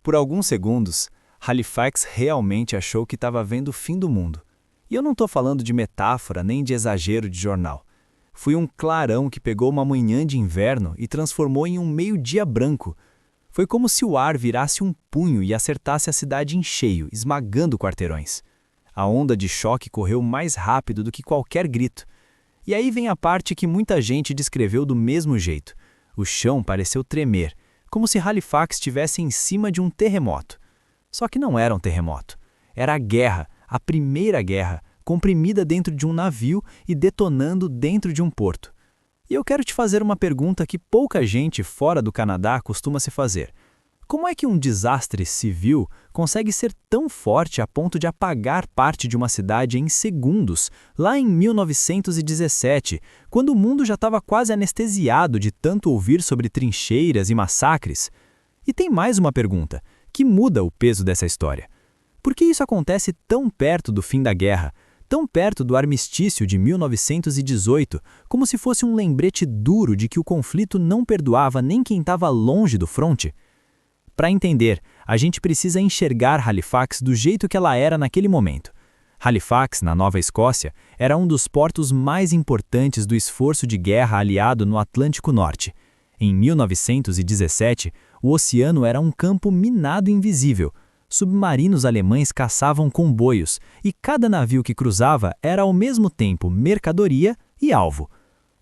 Por alguns segundos, Halifax realmente achou que estava vendo o fim do mundo. E eu não estou falando de metáfora nem de exagero de jornal. Foi um clarão que pegou uma manhã de inverno e transformou em um meio-dia branco. Foi como se o ar virasse um punho e acertasse a cidade em cheio, esmagando quarteirões. A onda de choque correu mais rápido do que qualquer grito. E aí vem a parte que muita gente descreveu do mesmo jeito. O chão pareceu tremer, como se Halifax estivesse em cima de um terremoto. Só que não era um terremoto. Era a guerra, a primeira guerra, comprimida dentro de um navio e detonando dentro de um porto. E eu quero te fazer uma pergunta que pouca gente fora do Canadá costuma se fazer. Como é que um desastre civil consegue ser tão forte a ponto de apagar parte de uma cidade em segundos, lá em 1917, quando o mundo já estava quase anestesiado de tanto ouvir sobre trincheiras e massacres? E tem mais uma pergunta, que muda o peso dessa história. Por que isso acontece tão perto do fim da guerra, tão perto do armistício de 1918, como se fosse um lembrete duro de que o conflito não perdoava nem quem estava longe do fronte? Para entender, a gente precisa enxergar Halifax do jeito que ela era naquele momento. Halifax, na Nova Escócia, era um dos portos mais importantes do esforço de guerra aliado no Atlântico Norte. Em 1917, o oceano era um campo minado invisível. Submarinos alemães caçavam comboios, e cada navio que cruzava era ao mesmo tempo mercadoria e alvo.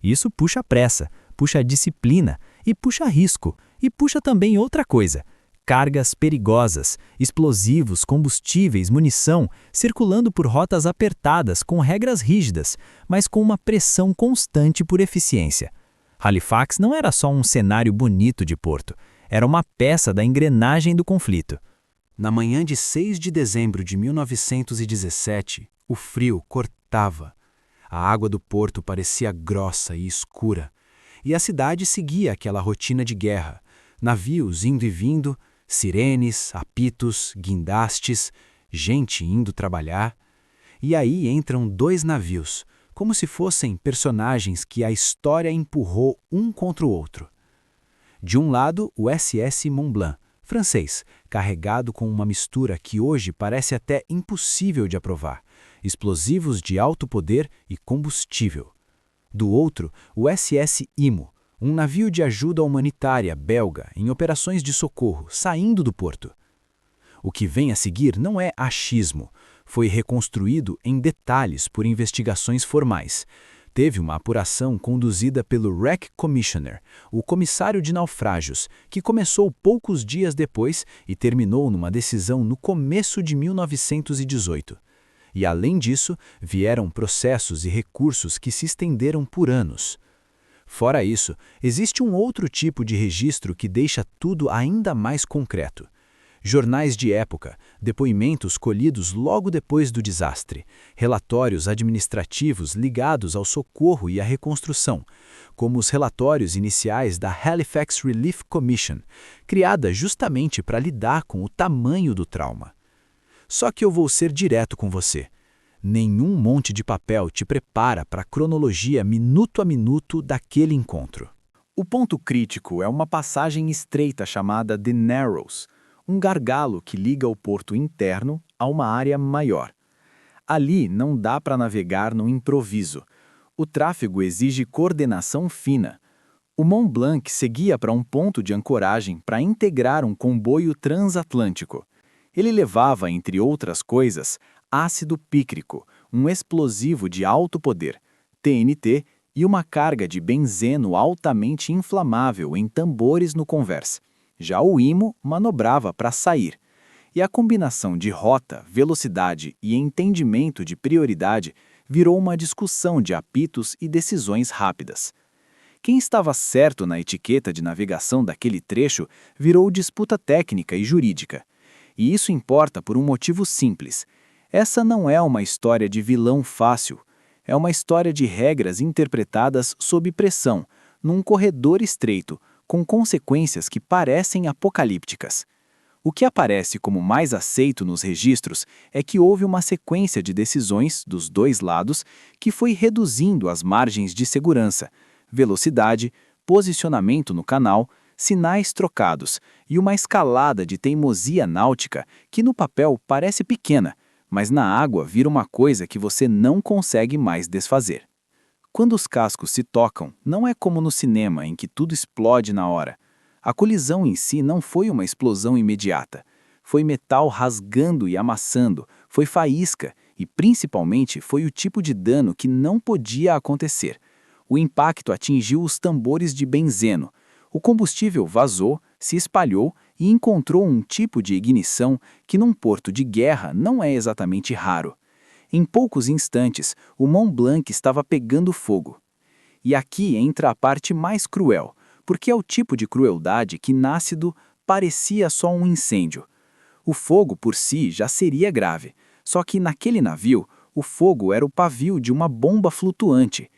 Isso puxa pressa, puxa disciplina, e puxa risco, e puxa também outra coisa: cargas perigosas, explosivos, combustíveis, munição, circulando por rotas apertadas com regras rígidas, mas com uma pressão constante por eficiência. Halifax não era só um cenário bonito de porto, era uma peça da engrenagem do conflito. Na manhã de 6 de dezembro de 1917, o frio cortava. A água do porto parecia grossa e escura, e a cidade seguia aquela rotina de guerra, navios indo e vindo, sirenes, apitos, guindastes, gente indo trabalhar. E aí entram dois navios, como se fossem personagens que a história empurrou um contra o outro. De um lado, o SS Mont Blanc, francês, carregado com uma mistura que hoje parece até impossível de aprovar: explosivos de alto poder e combustível. Do outro, o SS Imo, um navio de ajuda humanitária belga em operações de socorro, saindo do porto. O que vem a seguir não é achismo, foi reconstruído em detalhes por investigações formais. Teve uma apuração conduzida pelo Wreck Commissioner, o comissário de naufrágios, que começou poucos dias depois e terminou numa decisão no começo de 1918. E além disso, vieram processos e recursos que se estenderam por anos. Fora isso, existe um outro tipo de registro que deixa tudo ainda mais concreto. Jornais de época, depoimentos colhidos logo depois do desastre, relatórios administrativos ligados ao socorro e à reconstrução, como os relatórios iniciais da Halifax Relief Commission, criada justamente para lidar com o tamanho do trauma. Só que eu vou ser direto com você. Nenhum monte de papel te prepara para a cronologia minuto a minuto daquele encontro. O ponto crítico é uma passagem estreita chamada The Narrows, um gargalo que liga o porto interno a uma área maior. Ali não dá para navegar no improviso. O tráfego exige coordenação fina. O Mont Blanc seguia para um ponto de ancoragem para integrar um comboio transatlântico. Ele levava, entre outras coisas, ácido pícrico, um explosivo de alto poder, TNT, e uma carga de benzeno altamente inflamável em tambores no convés. Já o Imo manobrava para sair. E a combinação de rota, velocidade e entendimento de prioridade virou uma discussão de apitos e decisões rápidas. Quem estava certo na etiqueta de navegação daquele trecho virou disputa técnica e jurídica. E isso importa por um motivo simples. Essa não é uma história de vilão fácil, é uma história de regras interpretadas sob pressão, num corredor estreito, com consequências que parecem apocalípticas. O que aparece como mais aceito nos registros é que houve uma sequência de decisões dos dois lados que foi reduzindo as margens de segurança, velocidade, posicionamento no canal, sinais trocados e uma escalada de teimosia náutica que no papel parece pequena, mas na água vira uma coisa que você não consegue mais desfazer. Quando os cascos se tocam, não é como no cinema em que tudo explode na hora. A colisão em si não foi uma explosão imediata. Foi metal rasgando e amassando, foi faísca e, principalmente, foi o tipo de dano que não podia acontecer. O impacto atingiu os tambores de benzeno. O combustível vazou, se espalhou e encontrou um tipo de ignição que num porto de guerra não é exatamente raro. Em poucos instantes, o Mont Blanc estava pegando fogo. E aqui entra a parte mais cruel, porque é o tipo de crueldade que nasce do parecia só um incêndio. O fogo por si já seria grave, só que naquele navio, o fogo era o pavio de uma bomba flutuante.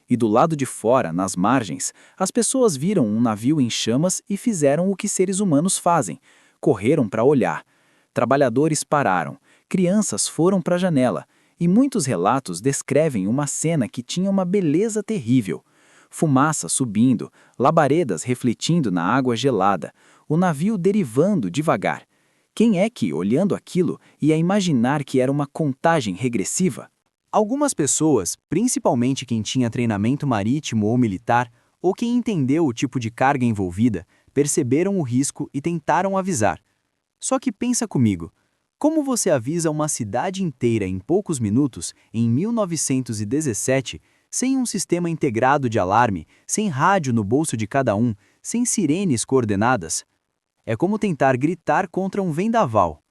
E do lado de fora, nas margens, as pessoas viram um navio em chamas e fizeram o que seres humanos fazem: correram para olhar. Trabalhadores pararam, crianças foram para a janela, e muitos relatos descrevem uma cena que tinha uma beleza terrível. Fumaça subindo, labaredas refletindo na água gelada, o navio derivando devagar. Quem é que, olhando aquilo, ia imaginar que era uma contagem regressiva? Algumas pessoas, principalmente quem tinha treinamento marítimo ou militar, ou quem entendeu o tipo de carga envolvida, perceberam o risco e tentaram avisar. Só que pensa comigo, como você avisa uma cidade inteira em poucos minutos, em 1917, sem um sistema integrado de alarme, sem rádio no bolso de cada um, sem sirenes coordenadas? É como tentar gritar contra um vendaval.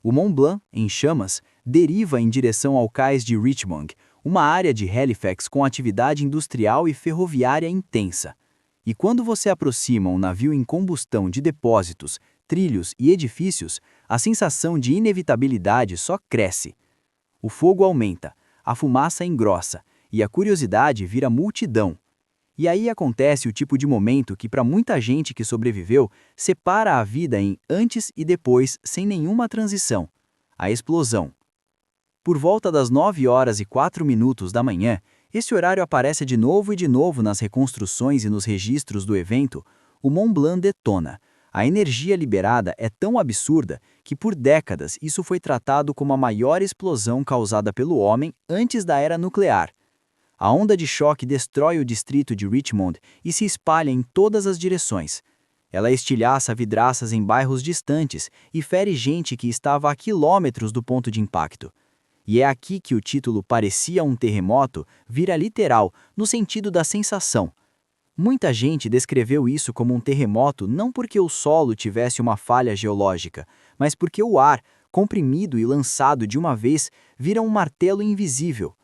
O Mont Blanc, em chamas, deriva em direção ao cais de Richmond, uma área de Halifax com atividade industrial e ferroviária intensa. E quando você aproxima um navio em combustão de depósitos, trilhos e edifícios, a sensação de inevitabilidade só cresce. O fogo aumenta, a fumaça engrossa e a curiosidade vira multidão. E aí acontece o tipo de momento que, para muita gente que sobreviveu, separa a vida em antes e depois sem nenhuma transição: a explosão. Por volta das 9h04 da manhã, esse horário aparece de novo nas reconstruções e nos registros do evento. O Mont Blanc detona. A energia liberada é tão absurda que por décadas isso foi tratado como a maior explosão causada pelo homem antes da era nuclear. A onda de choque destrói o distrito de Richmond e se espalha em todas as direções. Ela estilhaça vidraças em bairros distantes e fere gente que estava a quilômetros do ponto de impacto. E é aqui que o título "Parecia um terremoto" vira literal, no sentido da sensação. Muita gente descreveu isso como um terremoto não porque o solo tivesse uma falha geológica, mas porque o ar, comprimido e lançado de uma vez, vira um martelo invisível.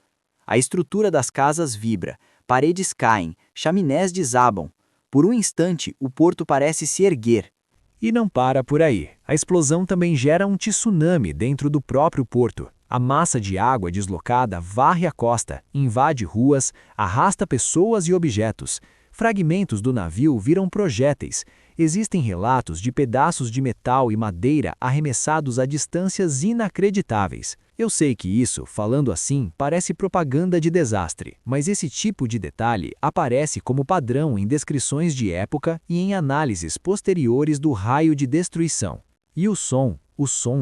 A estrutura das casas vibra, paredes caem, chaminés desabam. Por um instante, o porto parece se erguer. E não para por aí. A explosão também gera um tsunami dentro do próprio porto. A massa de água deslocada varre a costa, invade ruas, arrasta pessoas e objetos. Fragmentos do navio viram projéteis. Existem relatos de pedaços de metal e madeira arremessados a distâncias inacreditáveis. Eu sei que isso, falando assim, parece propaganda de desastre, mas esse tipo de detalhe aparece como padrão em descrições de época e em análises posteriores do raio de destruição. E o som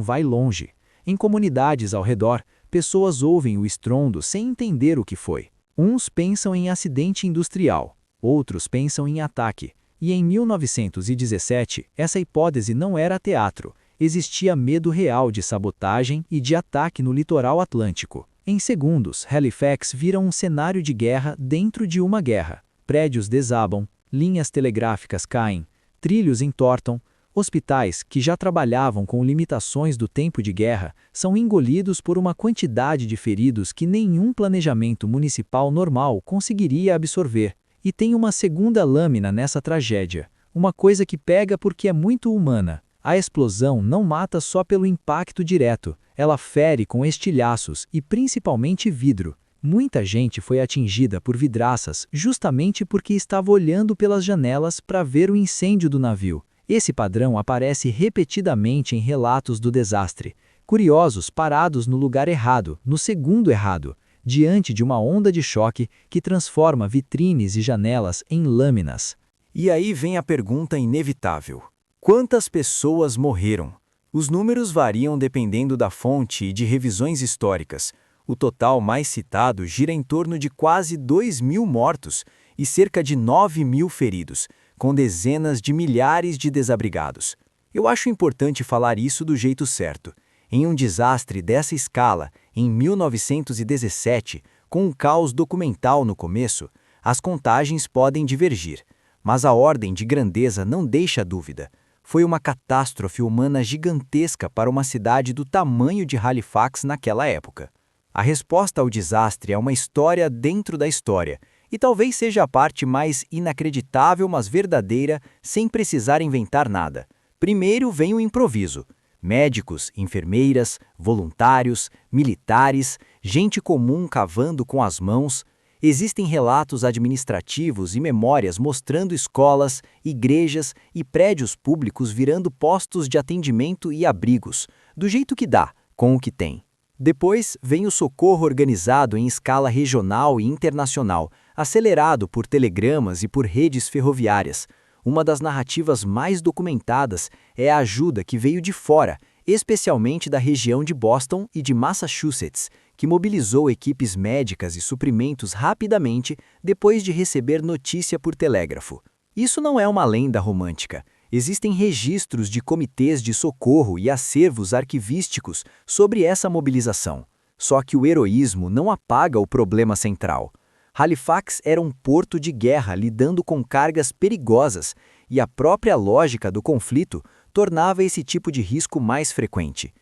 vai longe. Em comunidades ao redor, pessoas ouvem o estrondo sem entender o que foi. Uns pensam em acidente industrial, outros pensam em ataque. E em 1917, essa hipótese não era teatro. Existia medo real de sabotagem e de ataque no litoral atlântico. Em segundos, Halifax vira um cenário de guerra dentro de uma guerra. Prédios desabam, linhas telegráficas caem, trilhos entortam, hospitais, que já trabalhavam com limitações do tempo de guerra, são engolidos por uma quantidade de feridos que nenhum planejamento municipal normal conseguiria absorver. E tem uma segunda lâmina nessa tragédia, uma coisa que pega porque é muito humana. A explosão não mata só pelo impacto direto, ela fere com estilhaços e principalmente vidro. Muita gente foi atingida por vidraças justamente porque estava olhando pelas janelas para ver o incêndio do navio. Esse padrão aparece repetidamente em relatos do desastre. Curiosos parados no lugar errado, no segundo errado, diante de uma onda de choque que transforma vitrines e janelas em lâminas. E aí vem a pergunta inevitável: quantas pessoas morreram? Os números variam dependendo da fonte e de revisões históricas. O total mais citado gira em torno de quase 2.000 mortos e cerca de 9.000 feridos, com dezenas de milhares de desabrigados. Eu acho importante falar isso do jeito certo. Em um desastre dessa escala, em 1917, com um caos documental no começo, as contagens podem divergir, mas a ordem de grandeza não deixa dúvida. Foi uma catástrofe humana gigantesca para uma cidade do tamanho de Halifax naquela época. A resposta ao desastre é uma história dentro da história, e talvez seja a parte mais inacreditável, mas verdadeira, sem precisar inventar nada. Primeiro vem o improviso. Médicos, enfermeiras, voluntários, militares, gente comum cavando com as mãos. Existem relatos administrativos e memórias mostrando escolas, igrejas e prédios públicos virando postos de atendimento e abrigos, do jeito que dá, com o que tem. Depois vem o socorro organizado em escala regional e internacional, acelerado por telegramas e por redes ferroviárias. Uma das narrativas mais documentadas é a ajuda que veio de fora, especialmente da região de Boston e de Massachusetts, que mobilizou equipes médicas e suprimentos rapidamente depois de receber notícia por telégrafo. Isso não é uma lenda romântica. Existem registros de comitês de socorro e acervos arquivísticos sobre essa mobilização. Só que o heroísmo não apaga o problema central. Halifax era um porto de guerra lidando com cargas perigosas, e a própria lógica do conflito tornava esse tipo de risco mais frequente.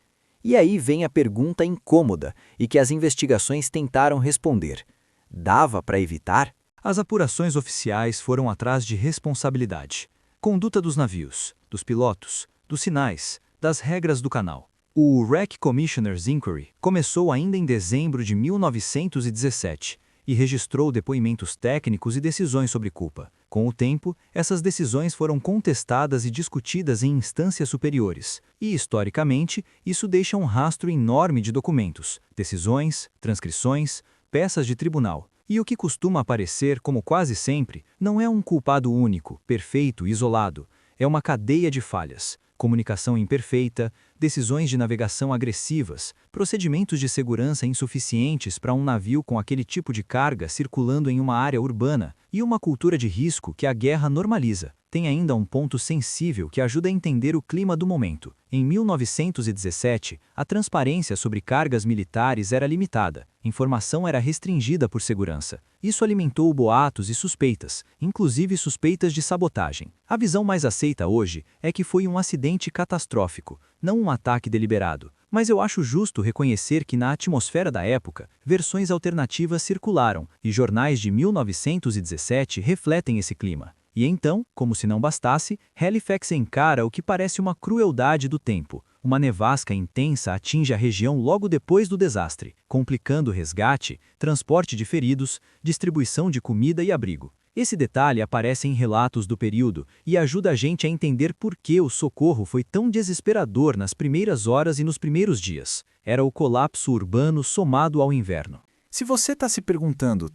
E aí vem a pergunta incômoda e que as investigações tentaram responder. Dava para evitar? As apurações oficiais foram atrás de responsabilidade. Conduta dos navios, dos pilotos, dos sinais, das regras do canal. O Wreck Commissioner's Inquiry começou ainda em dezembro de 1917 e registrou depoimentos técnicos e decisões sobre culpa. Com o tempo, essas decisões foram contestadas e discutidas em instâncias superiores, e, historicamente, isso deixa um rastro enorme de documentos, decisões, transcrições, peças de tribunal. E o que costuma aparecer, como quase sempre, não é um culpado único, perfeito e isolado. É uma cadeia de falhas, comunicação imperfeita, decisões de navegação agressivas, procedimentos de segurança insuficientes para um navio com aquele tipo de carga circulando em uma área urbana e uma cultura de risco que a guerra normaliza. Tem ainda um ponto sensível que ajuda a entender o clima do momento. Em 1917, a transparência sobre cargas militares era limitada, informação era restringida por segurança. Isso alimentou boatos e suspeitas, inclusive suspeitas de sabotagem. A visão mais aceita hoje é que foi um acidente catastrófico, não um ataque deliberado. Mas eu acho justo reconhecer que na atmosfera da época, versões alternativas circularam, e jornais de 1917 refletem esse clima. E então, como se não bastasse, Halifax encara o que parece uma crueldade do tempo. Uma nevasca intensa atinge a região logo depois do desastre, complicando o resgate, transporte de feridos, distribuição de comida e abrigo. Esse detalhe aparece em relatos do período e ajuda a gente a entender por que o socorro foi tão desesperador nas primeiras horas e nos primeiros dias. Era o colapso urbano somado ao inverno. Se você está se perguntando,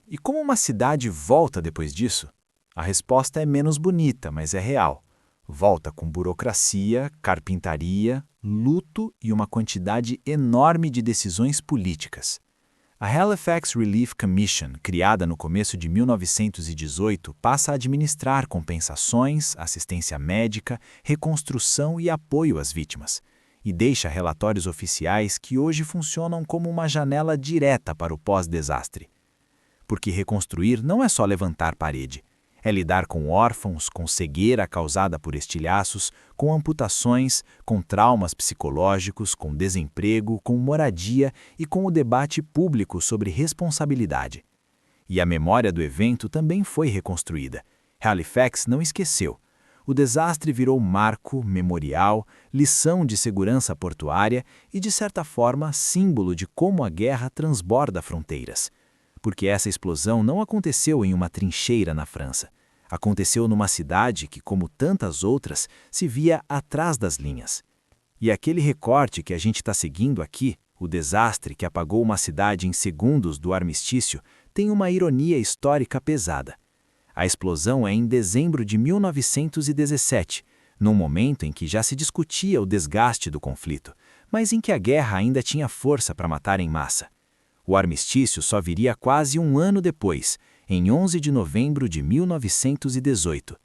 e como uma cidade volta depois disso? A resposta é menos bonita, mas é real. Volta com burocracia, carpintaria, luto e uma quantidade enorme de decisões políticas. A Halifax Relief Commission, criada no começo de 1918, passa a administrar compensações, assistência médica, reconstrução e apoio às vítimas, e deixa relatórios oficiais que hoje funcionam como uma janela direta para o pós-desastre. Porque reconstruir não é só levantar parede. É lidar com órfãos, com cegueira causada por estilhaços, com amputações, com traumas psicológicos, com desemprego, com moradia e com o debate público sobre responsabilidade. E a memória do evento também foi reconstruída. Halifax não esqueceu. O desastre virou marco, memorial, lição de segurança portuária e, de certa forma, símbolo de como a guerra transborda fronteiras. Porque essa explosão não aconteceu em uma trincheira na França. Aconteceu numa cidade que, como tantas outras, se via atrás das linhas. E aquele recorte que a gente está seguindo aqui, o desastre que apagou uma cidade em segundos do armistício, tem uma ironia histórica pesada. A explosão é em dezembro de 1917, num momento em que já se discutia o desgaste do conflito, mas em que a guerra ainda tinha força para matar em massa. O armistício só viria quase um ano depois, em 11 de novembro de 1918.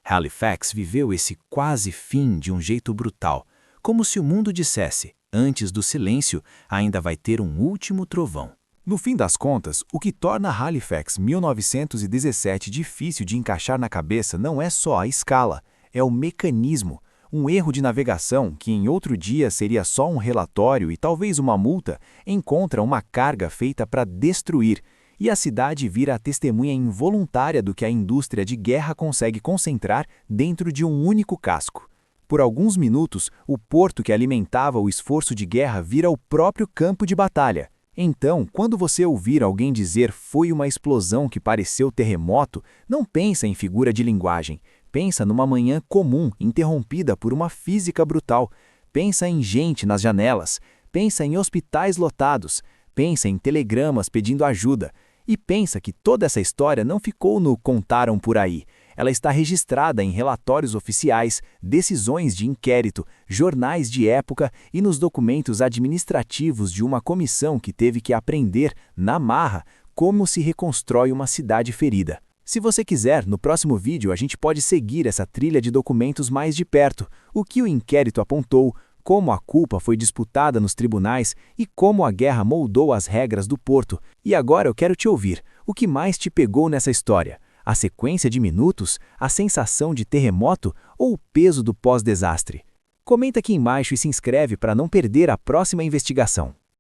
Halifax viveu esse quase fim de um jeito brutal, como se o mundo dissesse, antes do silêncio, ainda vai ter um último trovão. No fim das contas, o que torna Halifax 1917 difícil de encaixar na cabeça não é só a escala, é o mecanismo. Um erro de navegação, que em outro dia seria só um relatório e talvez uma multa, encontra uma carga feita para destruir, e a cidade vira a testemunha involuntária do que a indústria de guerra consegue concentrar dentro de um único casco. Por alguns minutos, o porto que alimentava o esforço de guerra vira o próprio campo de batalha. Então, quando você ouvir alguém dizer foi uma explosão que pareceu terremoto, não pensa em figura de linguagem. Pensa numa manhã comum, interrompida por uma física brutal. Pensa em gente nas janelas. Pensa em hospitais lotados. Pensa em telegramas pedindo ajuda. E pensa que toda essa história não ficou no "contaram por aí". Ela está registrada em relatórios oficiais, decisões de inquérito, jornais de época e nos documentos administrativos de uma comissão que teve que aprender, na marra, como se reconstrói uma cidade ferida. Se você quiser, no próximo vídeo a gente pode seguir essa trilha de documentos mais de perto, o que o inquérito apontou, como a culpa foi disputada nos tribunais e como a guerra moldou as regras do porto. E agora eu quero te ouvir. O que mais te pegou nessa história? A sequência de minutos, a sensação de terremoto ou o peso do pós-desastre? Comenta aqui embaixo e se inscreve para não perder a próxima investigação.